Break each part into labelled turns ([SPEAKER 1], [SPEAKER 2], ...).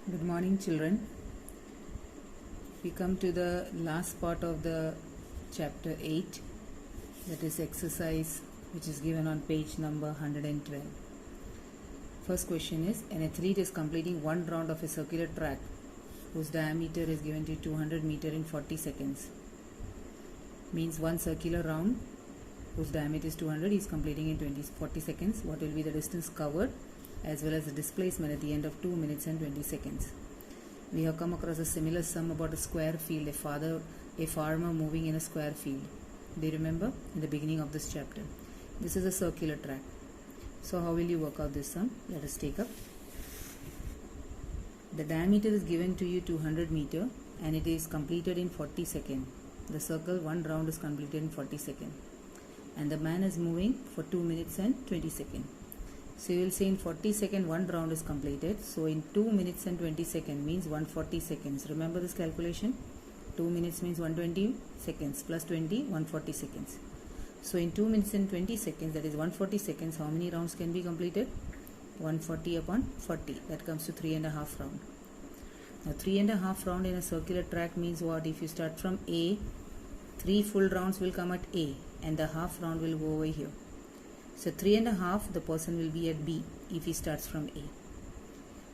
[SPEAKER 1] Good morning, children. We come to the last part of the chapter 8, that is exercise, which is given on page number 112. First question is, an athlete is completing one round of a circular track whose diameter is given to 200 meter in 40 seconds. Means one circular round whose diameter is 200 is completing in 40 seconds. What will be the distance covered as well as the displacement at the end of 2 minutes and 20 seconds. We have come across a similar sum about a square field, a farmer moving in a square field. Do you remember in the beginning of this chapter? This is a circular track. So how will you work out this sum? Let us take up. The diameter is given to you 200 meter and it is completed in 40 seconds. The circle, one round is completed in 40 seconds. And the man is moving for 2 minutes and 20 seconds. So you will say in 40 seconds one round is completed. So in 2 minutes and 20 seconds means 140 seconds. Remember this calculation? 2 minutes means 120 seconds plus 20, 140 seconds. So in 2 minutes and 20 seconds, that is 140 seconds, how many rounds can be completed? 140 upon 40. That comes to 3.5 round. Now 3.5 round in a circular track means what? If you start from A, 3 full rounds will come at A and the half round will go over here. So 3.5, the person will be at B if he starts from A.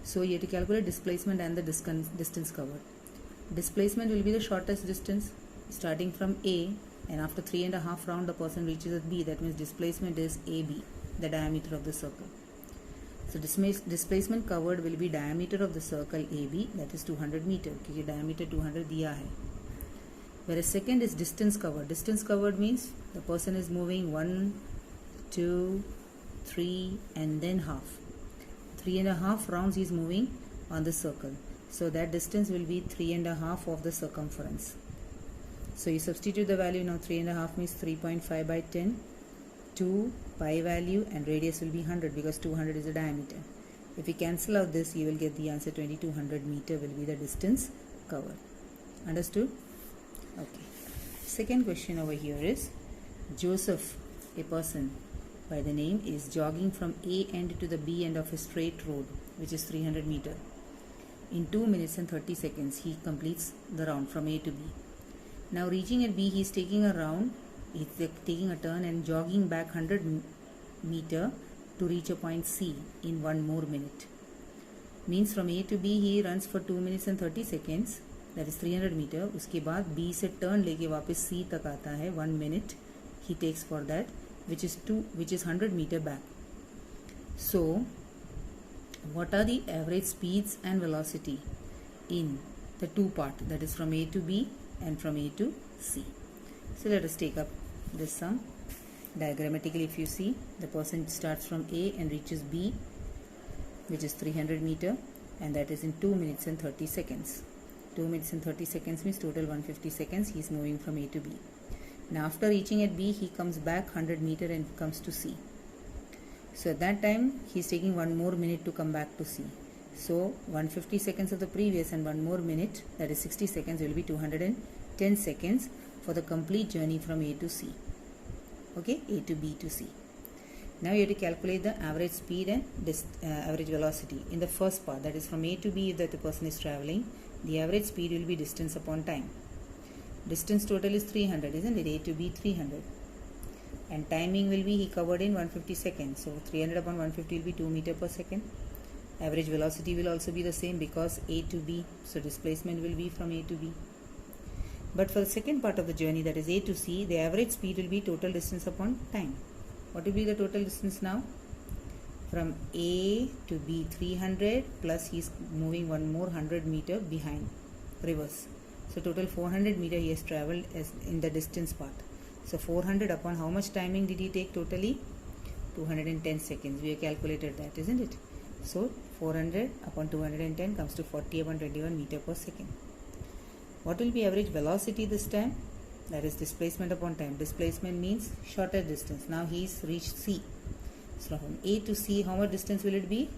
[SPEAKER 1] So you have to calculate displacement and the distance covered. Displacement will be the shortest distance starting from A, and after 3.5 round the person reaches at B. That means displacement is AB, the diameter of the circle. So displacement covered will be diameter of the circle AB, that is 200 meter. क्योंकि diameter 200 दिया है. Whereas second is distance covered. Distance covered means the person is moving 1, 2, 3 and then half. 3.5 rounds he is moving on the circle. So that distance will be 3.5 of the circumference. So you substitute the value now. 3.5 means 3.5 by 10. 2 pi value and radius will be 100 because 200 is the diameter. If we cancel out this, you will get the answer 2200 meter will be the distance covered. Understood? Okay. Second question over here is, Joseph, a person by the name, is jogging from A end to the B end of a straight road which is 300 meter. In 2 minutes and 30 seconds he completes the round from A to B. Now reaching at B, he is taking a round, he is taking a turn and jogging back 100 meter to reach a point C in 1 more minute. Means from A to B he runs for 2 minutes and 30 seconds, that is 300 meter. उसके बाद B से turn लेके वापस C तक आता है, 1 minute he takes for that, which is 100 meter back. So what are the average speeds and velocity in the two part, that is from A to B and from A to C? So let us take up this sum. Diagrammatically, if you see, the person starts from A and reaches B, which is 300 meter, and that is in 2 minutes and 30 seconds. 2 minutes and 30 seconds means total 150 seconds he is moving from A to B. Now after reaching at B, he comes back 100 meter and comes to C. So at that time he is taking 1 more minute to come back to C. So 150 seconds of the previous and 1 more minute, that is 60 seconds, will be 210 seconds for the complete journey from A to C. Okay, A to B to C. Now you have to calculate the average speed and average velocity in the first part, that is from A to B that the person is traveling. The average speed will be distance upon time. Distance total is 300, isn't it? A to B 300. And timing will be he covered in 150 seconds. So 300 upon 150 will be 2 meter per second. Average velocity will also be the same because A to B. So displacement will be from A to B. But for the second part of the journey, that is A to C, the average speed will be total distance upon time. What will be the total distance now? From A to B 300 plus he is moving 1 more 100 meter behind, reverse. So total 400 meter he has travelled as in the distance part. So 400 upon how much timing did he take totally? 210 seconds. We have calculated that, isn't it? So 400 upon 210 comes to 40 upon 21 meter per second. What will be average velocity this time? That is displacement upon time. Displacement means shorter distance. Now he is reached C. So from A to C, how much distance will it be?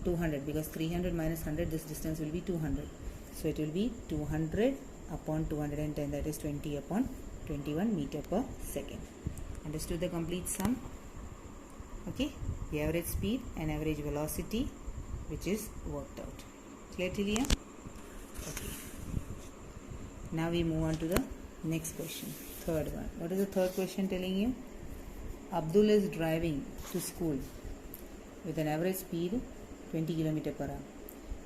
[SPEAKER 1] 200, because 300 minus 100, this distance will be 200. So it will be 200 upon 210, that is 20 upon 21 meter per second. Understood the complete sum? Okay, the average speed and average velocity which is worked out. Clear till here? Okay. Now we move on to the next question. Third one. What is the third question telling you? Abdul is driving to school with an average speed 20 km per hour.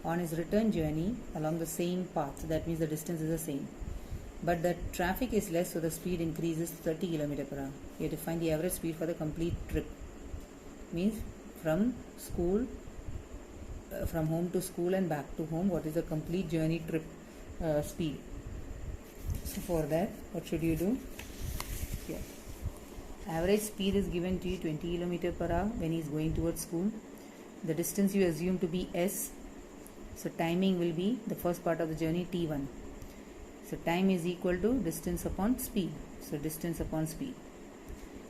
[SPEAKER 1] On his return journey along the same path, that means the distance is the same, but the traffic is less, so the speed increases to 30 km per hour. You have to find the average speed for the complete trip. Means from school, from home to school and back to home, what is the complete journey trip speed? So for that, what should you do? Here, average speed is given to you 20 km per hour when he is going towards school. The distance you assume to be s. So timing will be the first part of the journey t1. So time is equal to distance upon speed. So distance upon speed.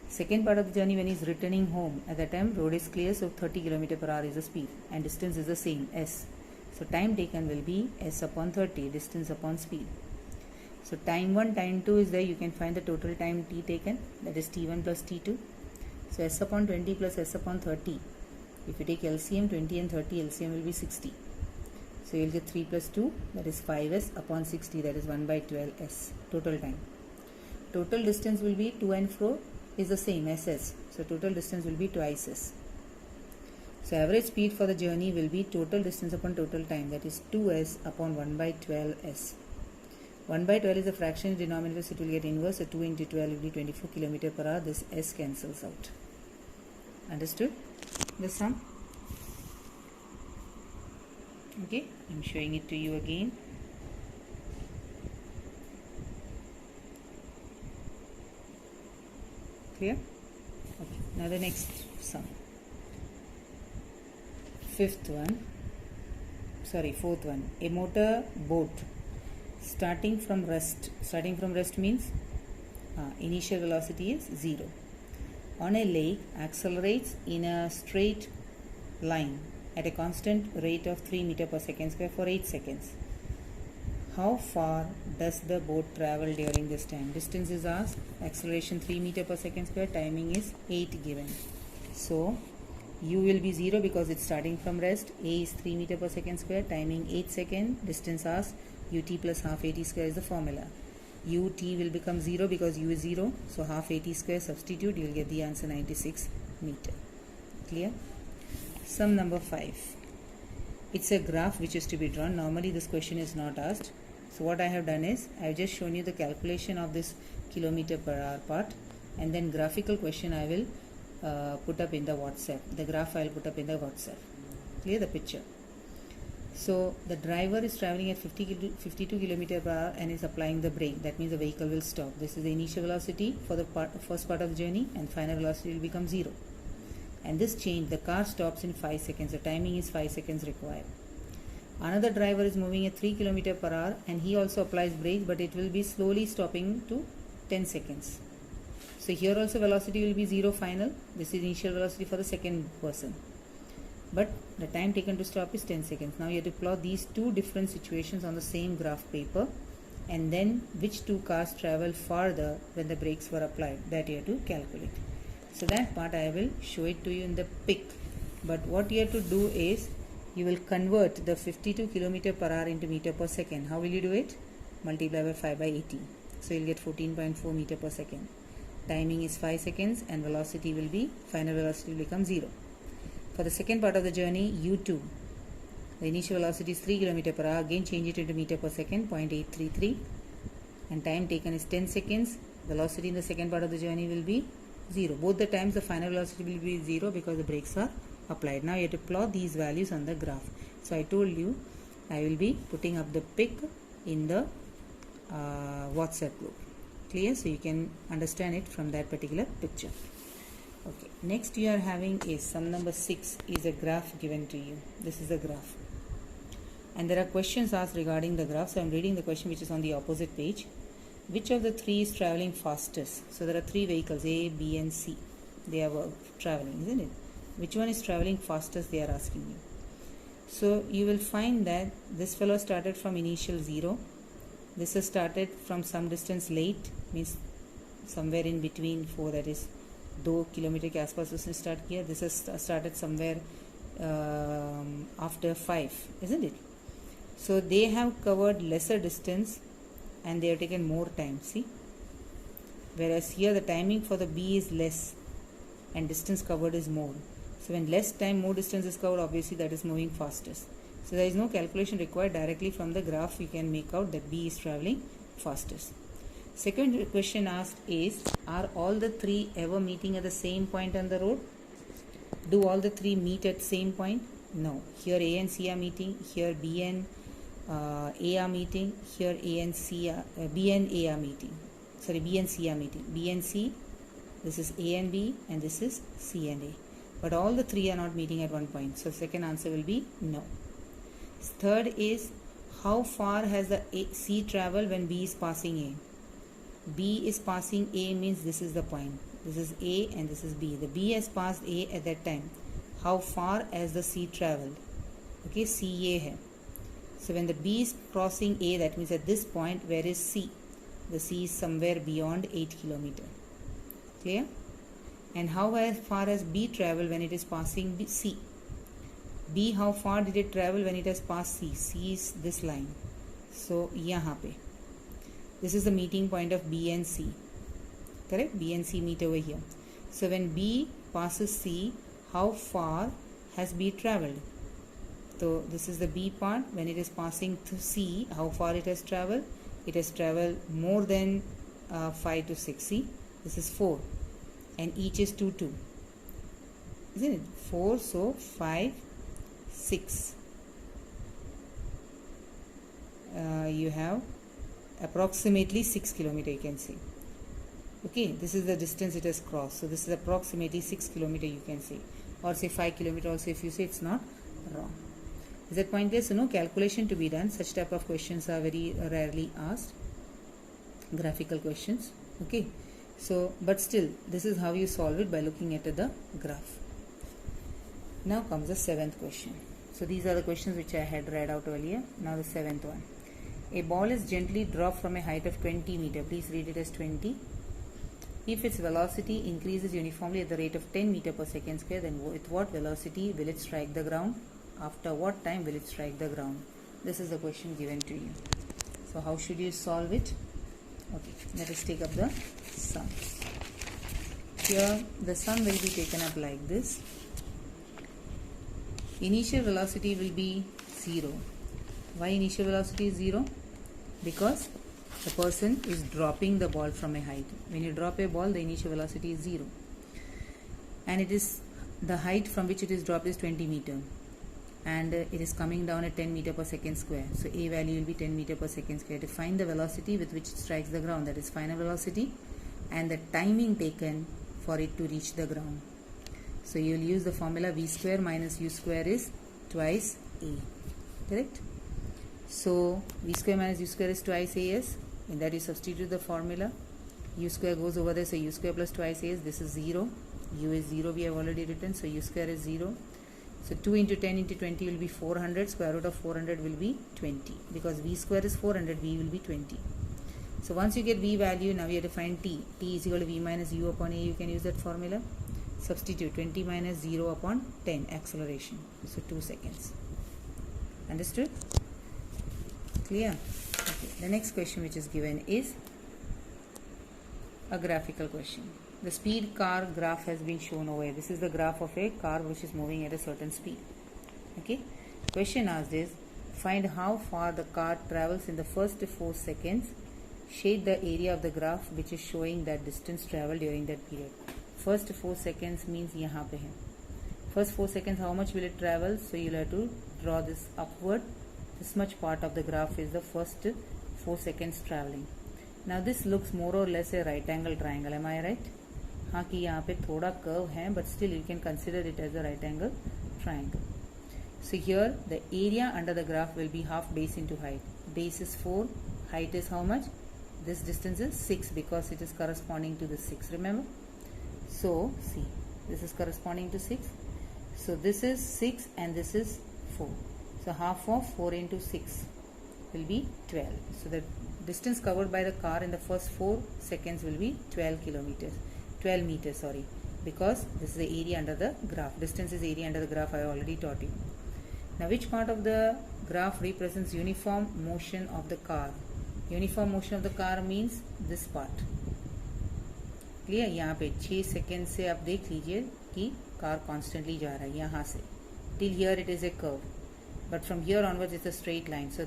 [SPEAKER 1] Second part of the journey when he is returning home, at that time road is clear, so 30 km per hour is the speed and distance is the same, s. So time taken will be s upon 30, distance upon speed. So time 1, time 2 is there, you can find the total time t taken, that is t1 plus t2. So s upon 20 plus s upon 30. If you take LCM 20 and 30, LCM will be 60. So you will get 3 plus 2, that is 5s upon 60, that is 1 by 12s, total time. Total distance will be to and fro is the same, ss. So total distance will be twice s. So average speed for the journey will be total distance upon total time, that is 2s upon 1 by 12s. 1 by 12 is a fraction in denominator, so it will get inverse, so 2 into 12 will be 24 km per hour, this s cancels out. Understood the sum? Okay, I'm showing it to you again. Clear? Okay, now the next sum. Fourth one. A motor boat starting from rest means initial velocity is 0. On a lake accelerates in a straight line at a constant rate of 3 meter per second square for 8 seconds. How far does the boat travel during this time? Distance is asked, acceleration 3 meter per second square, timing is 8 given. So u will be 0 because it's starting from rest, a is 3 meter per second square, timing 8 seconds, distance asked, ut plus half at square is the formula. Ut will become 0 because u is 0, so half at square substitute, you will get the answer 96 meter. Clear? Sum number 5. It's a graph which is to be drawn. Normally this question is not asked. So what I have done is, I have just shown you the calculation of this kilometer per hour part, and then graphical question I will put up in the WhatsApp. The graph I will put up in the WhatsApp. Clear the picture? So the driver is traveling at 52 km per hour and is applying the brake. That means the vehicle will stop. This is the initial velocity for the first part of the journey, and final velocity will become 0. And this change, the car stops in 5 seconds. The timing is 5 seconds required. Another driver is moving at 3 km per hour and he also applies brake, but it will be slowly stopping to 10 seconds. So here also velocity will be 0 final. This is initial velocity for the second person. But the time taken to stop is 10 seconds. Now you have to plot these two different situations on the same graph paper, and then which two cars travel farther when the brakes were applied. That you have to calculate. So that part I will show it to you in the pic. But what you have to do is, you will convert the 52 km per hour into meter per second. How will you do it? Multiply by 5 by 80. So you will get 14.4 meter per second. Timing is 5 seconds and velocity will be, final velocity will become 0. For the second part of the journey, u2, the initial velocity is 3 km per hour. Again change it into meter per second, 0.833. And time taken is 10 seconds. Velocity in the second part of the journey will be 0. Both the times the final velocity will be 0 because the brakes are applied. Now you have to plot these values on the graph. So I told you I will be putting up the pic in the WhatsApp group. Clear? So you can understand it from that particular picture. Okay. Next you are having a sum number 6 is a graph given to you. This is a graph. And there are questions asked regarding the graph. So I am reading the question which is on the opposite page. Which of the three is traveling fastest? So there are three vehicles, A, B and C. They are traveling, isn't it? Which one is traveling fastest, they are asking you. So you will find that this fellow started from initial 0. This has started from some distance late, means somewhere in between 4, that is 2 kilometer के आसपास उसने start किया. This has started somewhere after 5, isn't it? So they have covered lesser distance and they have taken more time, see. Whereas here the timing for the B is less and distance covered is more. So when less time, more distance is covered, obviously that is moving fastest. So there is no calculation required. Directly from the graph you can make out that B is traveling fastest. Second question asked is, are all the three ever meeting at the same point on the road? Do all the three meet at same point? No. Here A and C are meeting, here B and A are meeting, here B and C are meeting. B and C, this is A and B, and this is C and A. But all the three are not meeting at one point. So second answer will be no. Third is, how far has the C traveled when B is passing A? B is passing A means this is the point. This is A and this is B. The B has passed A at that time. How far has the C traveled? Okay, CA hai. So when the B is crossing A, that means at this point, where is C? The C is somewhere beyond 8 km. Clear? And how far has B traveled when it is passing C? B, how far did it travel when it has passed C? C is this line. So, yahan pe. This is the meeting point of B and C. Correct? B and C meet over here. So, when B passes C, how far has B traveled? So, this is the B part. When it is passing through C, how far it has traveled? It has traveled more than 5 to 6. See? This is 4. And each is 2, 2. Isn't it? 4, so 5, 6. You have approximately 6 km, you can say. Okay, this is the distance it has crossed. So this is approximately 6 km, you can say. Or say 5 km also, if you say, it's not wrong. Is that point there? So no calculation to be done. Such type of questions are very rarely asked. Graphical questions. Okay. So, but still, this is how you solve it, by looking at the graph. Now comes the seventh question. So these are the questions which I had read out earlier. Now the seventh one. A ball is gently dropped from a height of 20 meter. Please read it as 20. If its velocity increases uniformly at the rate of 10 meter per second square, then with what velocity will it strike the ground? After what time will it strike the ground? This is the question given to you. So how should you solve it? Okay, let us take up the sum. Here the sum will be taken up like this. Initial velocity will be 0. Why initial velocity is 0? Because the person is dropping the ball from a height. When you drop a ball, the initial velocity is 0. And it is the height from which it is dropped is 20 meter. And it is coming down at 10 meter per second square. So A value will be 10 meter per second square. To find the velocity with which it strikes the ground, that is final velocity, and the timing taken for it to reach the ground. So you will use the formula V square minus U square is twice A. Correct? So V square minus U square is twice A, yes. In that you substitute the formula. U square goes over there, so U square plus twice A is, this is 0. U is 0, we have already written, so U square is 0. So 2 into 10 into 20 will be 400. Square root of 400 will be 20. Because V square is 400, V will be 20. So once you get V value, now we have to find T. T is equal to V minus U upon A. You can use that formula. Substitute 20 minus 0 upon 10, acceleration. So 2 seconds. Understood? Clear? Okay. The next question which is given is a graphical question. The speed car graph has been shown over here. This is the graph of a car which is moving at a certain speed. Okay. Question asked is, find how far the car travels in the first 4 seconds. Shade the area of the graph which is showing that distance traveled during that period. First 4 seconds means yahan pe hai. First 4 seconds, how much will it travel? So you'll have to draw this upward. This much part of the graph is the first 4 seconds traveling. Now this looks more or less a right angle triangle. Am I right? हाँ कि यहाँ पे थोड़ा curve है, but still you can consider it as a right angle triangle. So here the area under the graph will be half base into height. Base is 4, height is how much? This distance is 6 because it is corresponding to the 6. Remember? So see, this is corresponding to 6. So this is 6 and this is 4. So half of 4 into 6 will be 12. So the distance covered by the car in the first 4 seconds will be 12 meters, because this is the area under the graph. Distance is area under the graph, I already taught you. Now which part of the graph represents uniform motion of the car? Uniform motion of the car means this part. Clear? यहाँ पे 6 second से आप देख लीजिए कि car constantly जा रहा है यहाँ से till here it is a curve, but from here onwards it's a straight line. So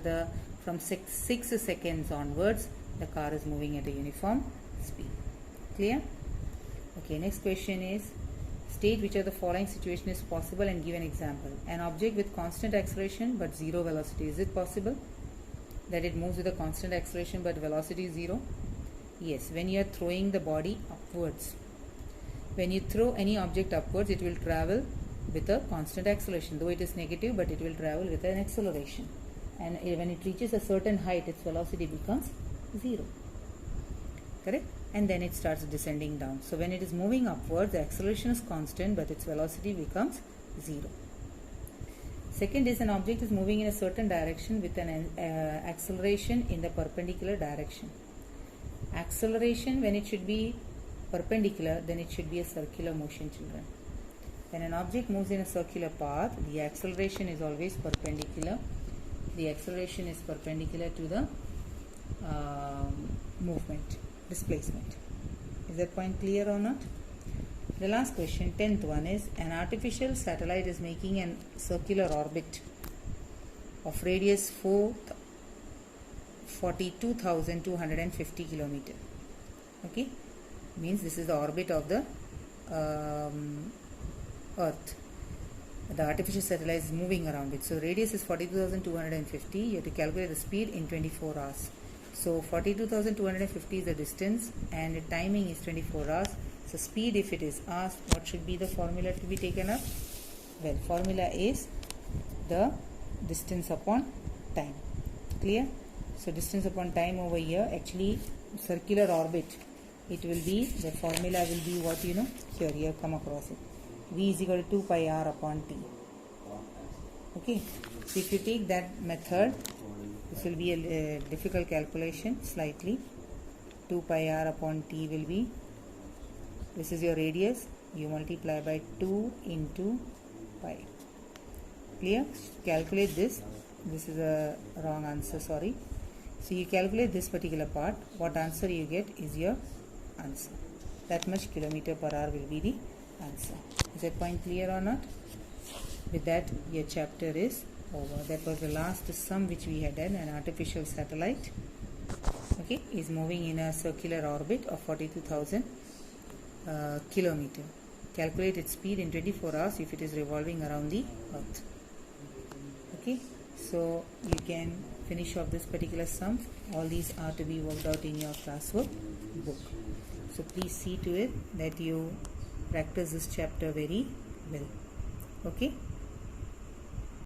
[SPEAKER 1] from 6 seconds onwards the car is moving at a uniform speed. Clear? Okay, next question is, state which of the following situation is possible and give an example. An object with constant acceleration but zero velocity. Is it possible that it moves with a constant acceleration but velocity is zero? Yes, when you are throwing the body upwards. When you throw any object upwards, it will travel with a constant acceleration. Though it is negative, but it will travel with an acceleration. And when it reaches a certain height, its velocity becomes zero. Correct? And then it starts descending down. So when it is moving upwards, the acceleration is constant, but its velocity becomes zero. Second is, an object is moving in a certain direction with an acceleration in the perpendicular direction. Acceleration, when it should be perpendicular, then it should be a circular motion, children. When an object moves in a circular path, the acceleration is always perpendicular. The acceleration is perpendicular to the movement, displacement. Is that point clear or not? The last question, 10th one is, an artificial satellite is making a circular orbit of radius 42,250 kilometer. Okay, means this is the orbit of the Earth. The artificial satellite is moving around it. So radius is 42,250. You have to calculate the speed in 24 hours. So 42,250 is the distance and the timing is 24 hours. So speed, if it is asked, what should be the formula to be taken up? Well, formula is the distance upon time. Clear? So distance upon time over here, actually circular orbit, it will be, the formula will be what you know, here you have come across it. V is equal to 2 pi r upon t. Okay, so if you take that method, this will be a difficult calculation slightly. 2 pi r upon t will be, this is your radius, you multiply by 2 into pi. Clear? Calculate this. This is a wrong answer, sorry. So you calculate this particular part, what answer you get is your answer. That much kilometer per hour will be the answer. Is that point clear or not? With that, your chapter is over. That was the last sum which we had done. An artificial satellite, okay, is moving in a circular orbit of 42,000 kilometer. Calculate its speed in 24 hours if it is revolving around the Earth. Okay, so you can finish off this particular sum. All these are to be worked out in your classwork book. So please see to it that you practice this chapter very well. Okay.